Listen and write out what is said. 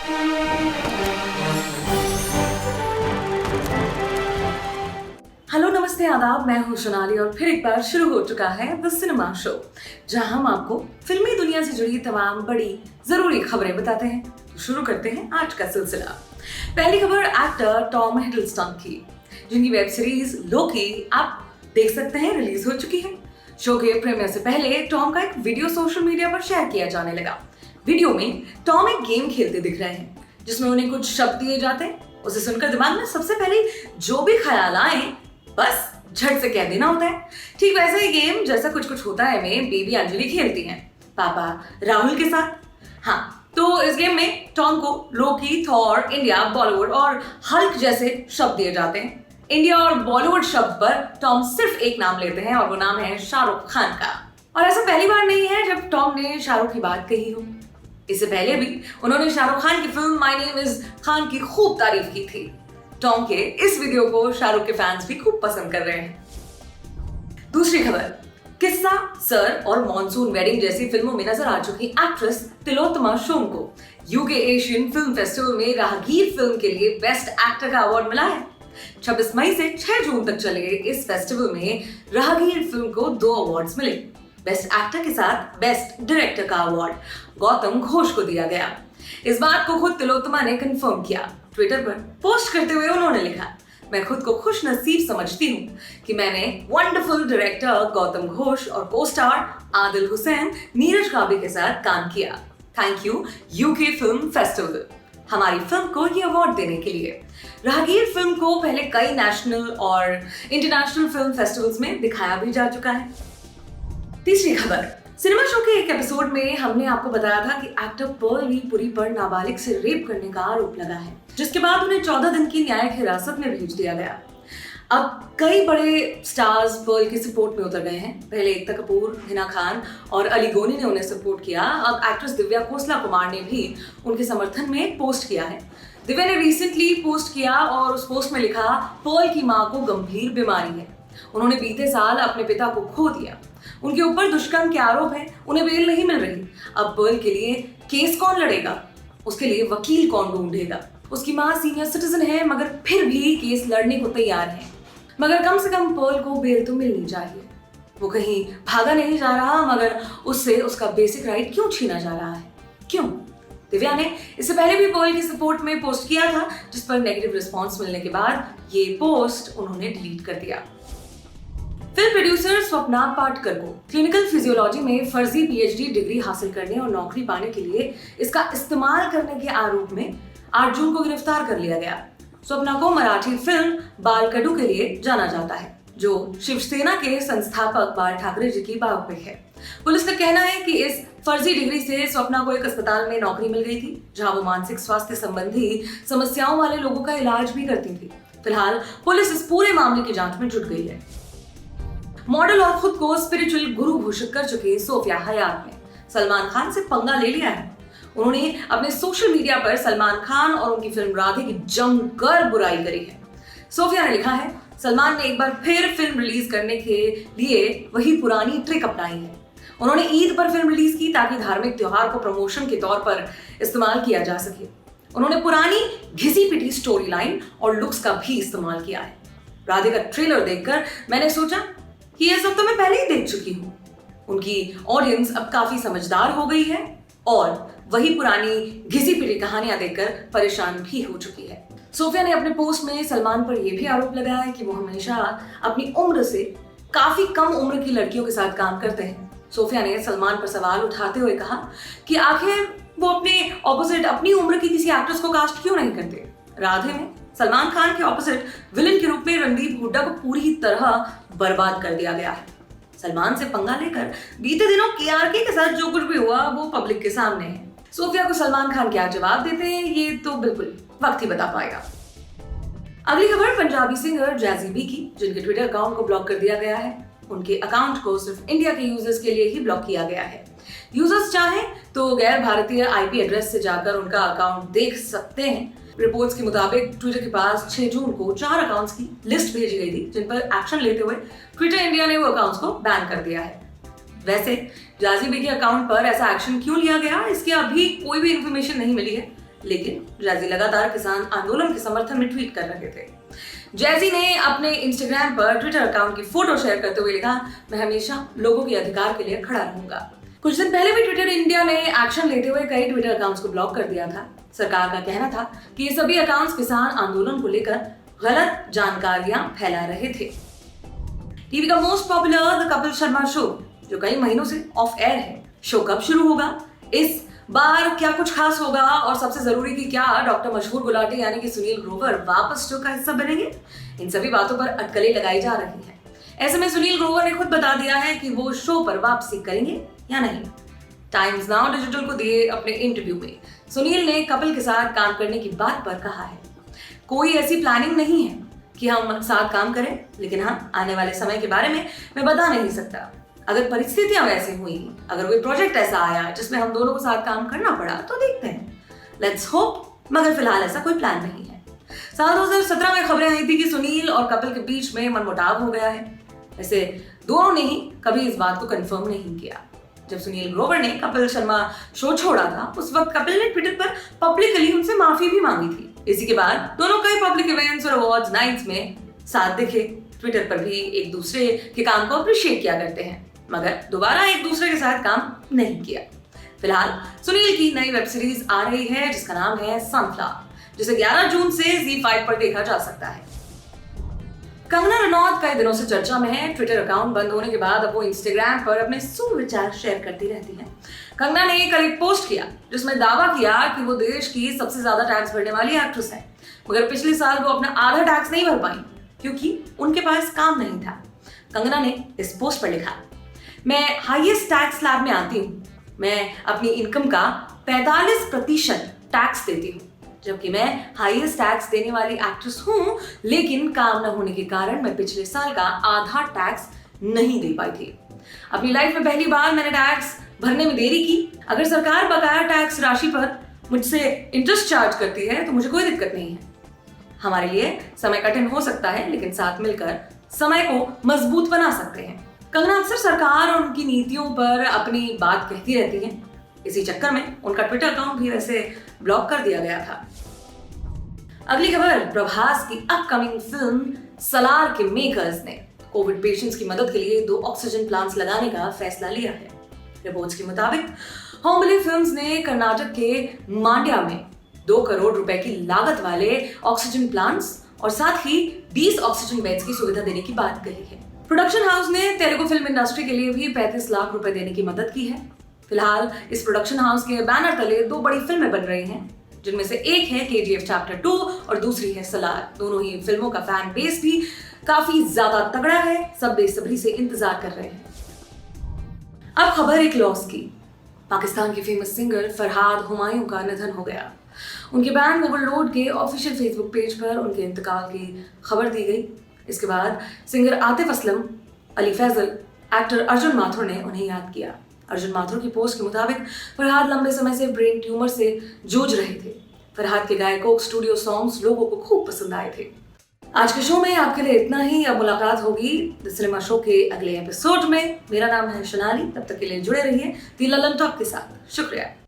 Hello, नमस्ते, आदाब। मैं हूं सोनाली और फिर एक बार शुरू हो चुका है द सिनेमा शो, जहां हम आपको फिल्मी दुनिया से जुड़ी तमाम बड़ी जरूरी खबरें बताते हैं। तो शुरू करते हैं आज का सिलसिला। पहली खबर एक्टर टॉम हिडलस्टन की, जिनकी वेब सीरीज लोकी आप देख सकते हैं रिलीज हो चुकी है। शो के प्रीमियर से पहले टॉम का एक वीडियो सोशल मीडिया पर शेयर किया जाने लगा। वीडियो में टॉम एक गेम खेलते दिख रहे हैं जिसमें उन्हें कुछ शब्द दिए जाते हैं। उसे सुनकर दिमाग में सबसे पहले जो भी ख्याल आए बस झट से कह देना होता है। ठीक वैसा ही गेम जैसा कुछ कुछ होता है में बेबी अंजलि खेलती हैं पापा राहुल के साथ। हाँ, तो इस गेम में टॉम को लोकी, थॉर, इंडिया, बॉलीवुड और हल्क जैसे शब्द दिए जाते हैं। इंडिया और बॉलीवुड शब्द पर टॉम सिर्फ एक नाम लेते हैं और वो नाम है शाहरुख खान का। और ऐसा पहली बार नहीं है जब टॉम ने शाहरुख की बात कही हो। इससे पहले भी उन्होंने शाहरुख खान की film my name is Khan की खूब तारीफ की थी। टॉम के इस वीडियो को शाहरुख के फैंस भी खूब पसंद कर रहे हैं। दूसरी खबर, किस्सा, सर और मॉनसून वेडिंग जैसी फिल्मों में नजर आ चुकी एक्ट्रेस तिलोत्तमा सोम को यूके एशियन फिल्म फेस्टिवल में राहगीर फिल्म के लिए बेस्ट एक्टर का अवार्ड मिला है। 26 मई से 6 जून तक चले इस फेस्टिवल में राहगीर फिल्म को 2 अवार्ड्स मिले। बेस्ट एक्टर के साथ बेस्ट डायरेक्टर का अवार्ड गौतम घोष को दिया गया। इस बात को खुद तिलोत्तमा ने कंफर्म किया। ट्विटर पर पोस्ट करते हुए उन्होंने लिखा, मैं खुद को खुश नसीब समझती हूँ कि मैंने वंडरफुल डायरेक्टर गौतम घोष और को स्टार आदिल हुसैन, नीरज काबी के साथ काम किया। Thank you UK film festival हमारी फिल्म को ये अवार्ड देने के लिए। राहगीर फिल्म को पहले कई नेशनल और इंटरनेशनल फिल्म फेस्टिवल्स में दिखाया भी जा चुका है। तीसरी खबर, सिनेमा शो के एक एपिसोड में हमने आपको बताया था कि एक्टर पर्ल पुरी पर नाबालिग से रेप करने का आरोप लगा है, जिसके बाद उन्हें 14 दिन की न्यायिक हिरासत में भेज दिया गया। अब कई बड़े स्टार्स पर्ल की सपोर्ट में उतर गए हैं। पहले एकता कपूर, हिना खान और अली गोनी ने उन्हें सपोर्ट किया। अब एक्ट्रेस दिव्या खोसला कुमार ने भी उनके समर्थन में पोस्ट किया है। दिव्या ने रिसेंटली पोस्ट किया और उस पोस्ट में लिखा, पर्ल की मां को गंभीर बीमारी है। उन्होंने बीते साल अपने पिता को खो दिया। उनके ऊपर दुष्कर्म के आरोप हैं, उन्हें बेल नहीं मिल रही। अब पर्ल के लिए केस कौन लड़ेगा? उसके लिए वकील कौन ढूंढेगा? उसकी मां सीनियर सिटीजन है मगर फिर भी केस लड़ने को तैयार है। मगर कम से कम पर्ल को बेल तो मिलनी चाहिए। वो कहीं भागा नहीं जा रहा, मगर उससे उसका बेसिक राइट क्यों छीना जा रहा है? क्यों? दिव्या ने इससे पहले भी पर्ल की सपोर्ट में पोस्ट किया था, जिस पर नेगेटिव रिस्पॉन्स मिलने के बाद ये पोस्ट उन्होंने डिलीट कर दिया। फिल्म प्रोड्यूसर स्वप्ना पाटकर को क्लिनिकल फिजियोलॉजी में फर्जी पीएचडी डिग्री हासिल करने और नौकरी पाने के लिए इसका इस्तेमाल करने के आरोप में 8 जून को गिरफ्तार कर लिया गया। स्वप्ना को मराठी फिल्म बालकडू के लिए जाना जाता है, जो शिवसेना के संस्थापक बाल ठाकरे जी की बायोपिक है। पुलिस का कहना है कि इस फर्जी डिग्री से स्वप्ना को एक अस्पताल में नौकरी मिल गई थी, जहां वो मानसिक स्वास्थ्य संबंधी समस्याओं वाले लोगों का इलाज भी करती थी। फिलहाल पुलिस इस पूरे मामले की जांच में जुट गई है। मॉडल और खुद को स्पिरिचुअल गुरु घोषित कर चुके सोफिया हयात ने सलमान खान से पंगा ले लिया है। उन्होंने अपने सोशल मीडिया पर सलमान खान और उनकी फिल्म राधे की जमकर बुराई करी है। सोफिया ने लिखा है, सलमान ने एक बार फिर फिल्म रिलीज करने के लिए वही पुरानी ट्रिक अपनाई है। उन्होंने ईद पर फिल्म रिलीज की ताकि धार्मिक त्योहार को प्रमोशन के तौर पर इस्तेमाल किया जा सके। उन्होंने पुरानी घिसी पिटी स्टोरी लाइन और लुक्स का भी इस्तेमाल किया है। राधे का ट्रेलर देखकर मैंने सोचा कि ये सब तो मैं पहले ही देख चुकी हूँ। उनकी ऑडियंस अब काफी समझदार हो गई है और वही पुरानी घिसी पिटी कहानियां देखकर परेशान भी हो चुकी है। सोफिया ने अपने पोस्ट में सलमान पर यह भी आरोप लगाया है कि वो हमेशा अपनी उम्र से काफी कम उम्र की लड़कियों के साथ काम करते हैं। सोफिया ने सलमान पर सवाल उठाते हुए कहा कि आखिर वो अपने ऑपोजिट अपनी उम्र की किसी एक्ट्रेस को कास्ट क्यों नहीं करते। राधे में सलमान खान के ऑपोजिट विलन के रूप में रणदीप हुड्डा को पूरी तरह बर्बाद कर दिया गया है। सलमान से पंगा लेकर बीते दिनों केआरके के साथ जो कुछ भी हुआ वो पब्लिक के सामने है। सोफिया को सलमान खान क्या जवाब देते हैं ये तो बिल्कुल वक्त ही बता पाएगा। अगली खबर पंजाबी सिंगर जैज़ी बी की, जिनके ट्विटर अकाउंट को ब्लॉक कर दिया गया है। उनके अकाउंट को सिर्फ इंडिया के यूजर्स के लिए ही ब्लॉक किया गया है। यूजर्स चाहें तो गैर भारतीय आईपी एड्रेस से जाकर उनका अकाउंट देख सकते हैं। रिपोर्ट्स के मुताबिक ट्विटर के पास 6 जून को 4 अकाउंट्स की लिस्ट भेजी गई थी, जिन पर एक्शन लेते हुए ट्विटर इंडिया ने वो अकाउंट्स को बैन कर दिया है। वैसे जैज़ी बी के अकाउंट पर ऐसा एक्शन क्यों लिया गया, इसकी अभी कोई भी इंफॉर्मेशन नहीं मिली है। लेकिन जैजी लगातार किसान आंदोलन के समर्थन में ट्वीट कर रहे थे। जैजी ने अपने इंस्टाग्राम पर ट्विटर अकाउंट की फोटो शेयर करते हुए लिखा, मैं हमेशा लोगों के अधिकार के लिए खड़ा रहूंगा। कुछ दिन पहले भी ट्विटर इंडिया ने एक्शन लेते हुए कई ट्विटर अकाउंट्स को ब्लॉक कर दिया था। सरकार का कहना था कि ये सभी अकाउंट्स किसान आंदोलन को लेकर गलत जानकारियां फैला रहे थे। टीवी का most popular the Kapil Sharma show जो कई महीनों से ऑफ एयर है, शो कब शुरू होगा, इस बार क्या कुछ खास होगा और सबसे जरूरी कि क्या डॉक्टर मशहूर गुलाटी यानी कि सुनील ग्रोवर वापस शो का हिस्सा बनेंगे, इन सभी बातों पर अटकलें लगाई जा रही हैं। ऐसे में सुनील ग्रोवर ने खुद बता दिया है कि वो शो पर वापसी करेंगे या नहीं। टाइम्स नाउ डिजिटल को दिए अपने इंटरव्यू में सुनील ने कपिल के साथ काम करने की बात पर कहा है, कोई ऐसी प्लानिंग नहीं है कि हम साथ काम करें, लेकिन हाँ, आने वाले समय के बारे में मैं बता नहीं सकता। अगर परिस्थितियां वैसी हुई, अगर कोई प्रोजेक्ट ऐसा आया जिसमें हम दोनों को साथ काम करना पड़ा तो देखते हैं, लेट्स होप, मगर फिलहाल ऐसा कोई प्लान नहीं है। साल 2017 में खबरें आई थी कि सुनील और कपिल के बीच में मनमुटाव हो गया है। वैसे दोनों ने ही कभी इस बात को कंफर्म नहीं किया। जब सुनील ग्रोवर ने कपिल शर्मा शो छोड़ा था, उस वक्त कपिल ने ट्विटर पर पब्लिकली उनसे माफी भी मांगी थी। इसी के बाद दोनों कई पब्लिक इवेंट्स और अवार्ड्स नाइट्स में साथ दिखे। ट्विटर पर भी एक दूसरे के काम को अप्रिशिएट किया करते हैं, मगर दोबारा एक दूसरे के साथ काम नहीं किया। फिलहाल सुनील की नई वेब सीरीज आ रही है जिसका नाम है सनफ्लावर, जिसे 11 जून से ZEE5 पर देखा जा सकता है। कंगना रनौत कई दिनों से चर्चा में है। ट्विटर अकाउंट बंद होने के बाद अब वो इंस्टाग्राम पर अपने सुविचार शेयर करती रहती हैं। कंगना ने कल एक पोस्ट किया जिसमें दावा किया कि वो देश की सबसे ज्यादा टैक्स भरने वाली एक्ट्रेस है, मगर पिछले साल वो अपना आधा टैक्स नहीं भर पाई क्योंकि उनके पास काम नहीं था। कंगना ने इस पोस्ट पर लिखा, मैं हाईएस्ट टैक्स स्लैब में आती हूँ, मैं अपनी इनकम का 45% टैक्स देती हूँ, जबकि मैं हाईएस्ट टैक्स देने वाली एक्ट्रेस हूँ, लेकिन काम न होने के कारण मैं पिछले साल का आधा टैक्स नहीं दे पाई थी। अपनी लाइफ में पहली बार मैंने टैक्स भरने में देरी की। अगर सरकार बकाया टैक्स राशि पर मुझसे इंटरेस्ट चार्ज करती है तो मुझे कोई दिक्कत नहीं है। हमारे लिए समय कठिन हो सकता है, लेकिन साथ मिलकर समय को मजबूत बना सकते हैं। कंगना अक्सर सरकार और उनकी नीतियों पर अपनी बात कहती रहती हैं। इसी चक्कर में उनका ट्विटर अकाउंट भी वैसे ब्लॉक कर दिया गया था। अगली खबर, प्रभास की अपकमिंग फिल्म सलार के मेकर्स ने कोविड पेशेंट्स की मदद के लिए 2 ऑक्सीजन प्लांट्स लगाने का फैसला लिया है। रिपोर्ट्स के मुताबिक होमली फिल्म्स ने कर्नाटक के मांड्या में 2 करोड़ रुपए की लागत वाले ऑक्सीजन प्लांट्स और साथ ही 20 ऑक्सीजन बेड्स की सुविधा देने की बात कही है। प्रोडक्शन हाउस ने तेलुगु फिल्म इंडस्ट्री के लिए भी 35 लाख रुपए देने की मदद की है। फिलहाल इस प्रोडक्शन हाउस के बैनर तले 2 बड़ी फिल्में बन रही हैं, जिनमें से एक है KGF चैप्टर 2 और दूसरी है सलार। दोनों ही फिल्मों का फैन बेस भी काफी ज्यादा तगड़ा है। सब बेसब्री से इंतजार कर रहे हैं। अब खबर एक लॉस की। पाकिस्तान के फेमस सिंगर फरहाद हुमायूं का निधन हो गया। उनके बैंड ओवरलोड के ऑफिशियल फेसबुक पेज पर उनके इंतकाल की खबर दी गई। इसके बाद सिंगर आतिफ असलम, अली फैजल, एक्टर अर्जुन माथुर ने उन्हें याद किया। अर्जुन माथुर की पोस्ट के मुताबिक फरहाद लंबे समय से ब्रेन ट्यूमर से जूझ रहे थे। फरहाद के गाए कोक स्टूडियो सॉन्ग्स लोगों को खूब पसंद आए थे। आज के शो में आपके लिए इतना ही। अब मुलाकात होगी द सिनेमा शो के अगले एपिसोड में। मेरा नाम है शनाली। तब तक के लिए जुड़े रहिए दी ललन टॉक के साथ। शुक्रिया।